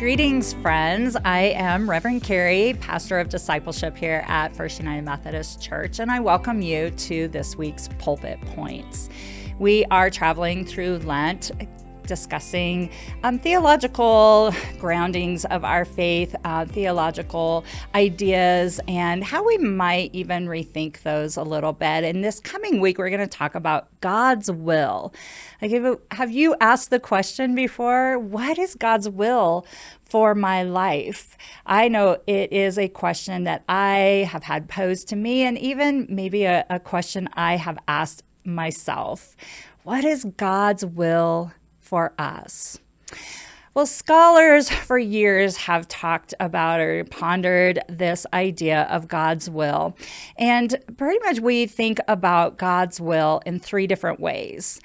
Greetings, friends. I am Reverend Carrie, pastor of discipleship here at First United Methodist Church, and I welcome you to this week's Pulpit Points. We are traveling through Lent, discussing theological groundings of our faith, theological ideas, and how we might even rethink those a little bit. And this coming week, we're going to talk about God's will. Have you asked the question before, what is God's will for my life? I know it is a question that I have had posed to me, and even maybe a question I have asked myself. What is God's will for us? Well, scholars for years have talked about or pondered this idea of God's will. And pretty much we think about God's will in three different ways.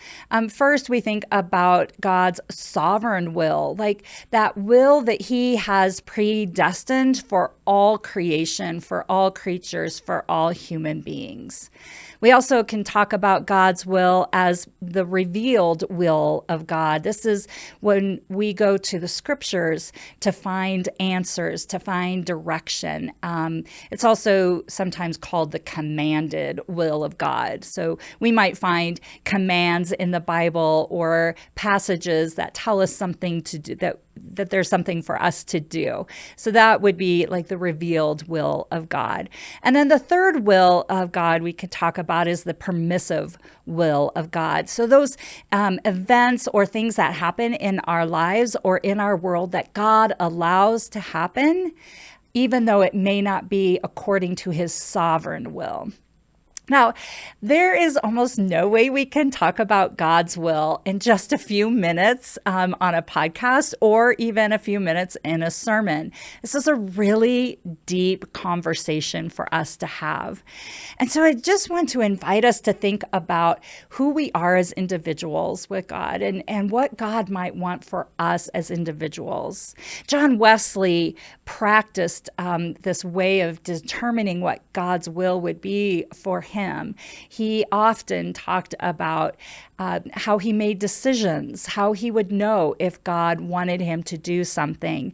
First, we think about God's sovereign will, like that will that he has predestined for all creation, for all creatures, for all human beings. We also can talk about God's will as the revealed will of God. This is when we go to the scriptures to find answers, to find direction. It's also sometimes called the commanded will of God. So we might find commands in the Bible or passages that tell us something to do, that there's something for us to do. So that would be like the revealed will of God. And then the third will of God we could talk about is the permissive will of God. So those events or things that happen in our lives or in our world that God allows to happen, even though it may not be according to his sovereign will. Now, there is almost no way we can talk about God's will in just a few minutes on a podcast or even a few minutes in a sermon. This is a really deep conversation for us to have. And so I just want to invite us to think about who we are as individuals with God and what God might want for us as individuals. John Wesley practiced this way of determining what God's will would be for him. He often talked about how he made decisions, how he would know if God wanted him to do something.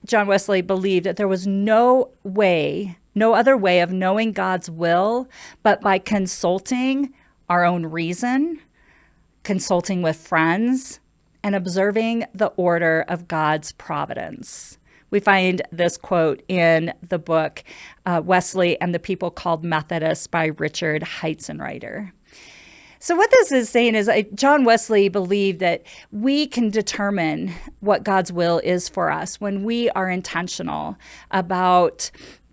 John Wesley, believed that there was no other way of knowing God's will but by consulting our own reason, consulting with friends, and observing the order of God's providence. We find this quote in the book, Wesley and the People Called Methodists by Richard Heitzenreiter. So what this is saying is John Wesley believed that we can determine what God's will is for us when we are intentional about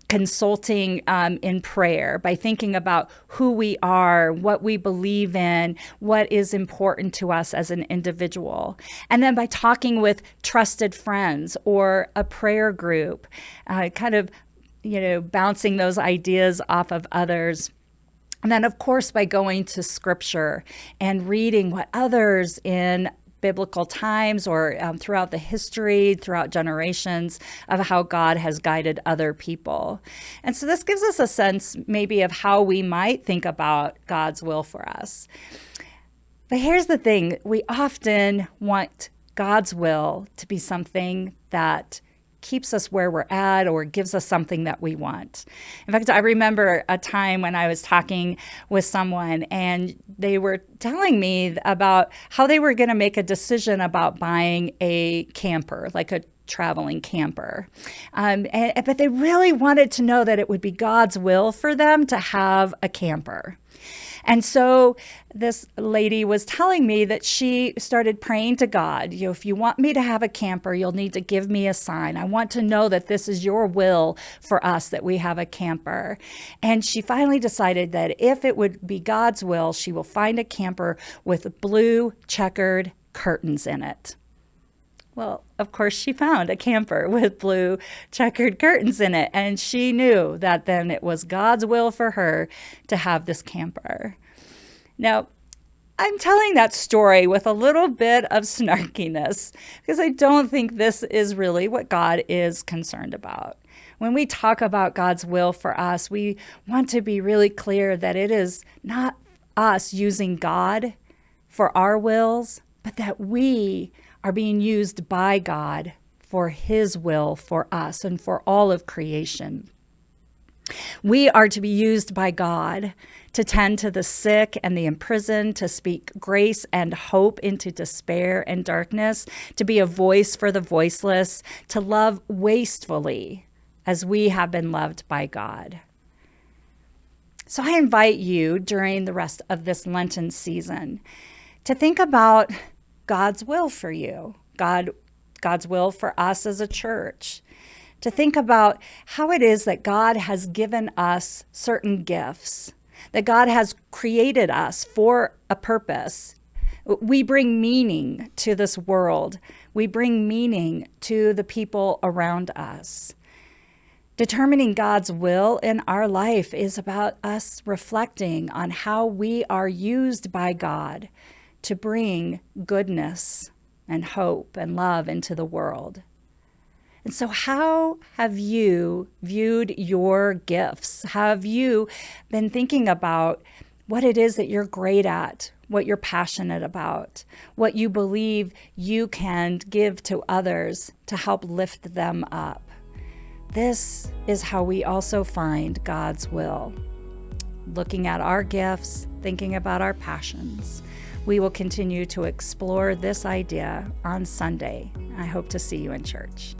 consulting in prayer, by thinking about who we are, what we believe in, what is important to us as an individual. And then by talking with trusted friends or a prayer group, bouncing those ideas off of others. And then, of course, by going to scripture and reading what others in biblical times or throughout the history, throughout generations of how God has guided other people. And so this gives us a sense maybe of how we might think about God's will for us. But here's the thing, we often want God's will to be something that keeps us where we're at or gives us something that we want. In fact, I remember a time when I was talking with someone and they were telling me about how they were going to make a decision about buying a camper, like a traveling camper. But they really wanted to know that it would be God's will for them to have a camper. And so this lady was telling me that she started praying to God, if you want me to have a camper, you'll need to give me a sign. I want to know that this is your will for us, that we have a camper. And she finally decided that if it would be God's will, she will find a camper with blue checkered curtains in it. Well, of course, she found a camper with blue checkered curtains in it, and she knew that then it was God's will for her to have this camper. Now, I'm telling that story with a little bit of snarkiness because I don't think this is really what God is concerned about. When we talk about God's will for us, we want to be really clear that it is not us using God for our wills, but that we are being used by God for His will for us and for all of creation. We are to be used by God to tend to the sick and the imprisoned, to speak grace and hope into despair and darkness, to be a voice for the voiceless, to love wastefully as we have been loved by God. So I invite you during the rest of this Lenten season to think about God's will for you, God's will for us as a church, to think about how it is that God has given us certain gifts, that God has created us for a purpose. We bring meaning to this world. We bring meaning to the people around us. Determining God's will in our life is about us reflecting on how we are used by God to bring goodness and hope and love into the world. And so how have you viewed your gifts? Have you been thinking about what it is that you're great at, what you're passionate about, what you believe you can give to others to help lift them up? This is how we also find God's will. Looking at our gifts, thinking about our passions. We will continue to explore this idea on Sunday. I hope to see you in church.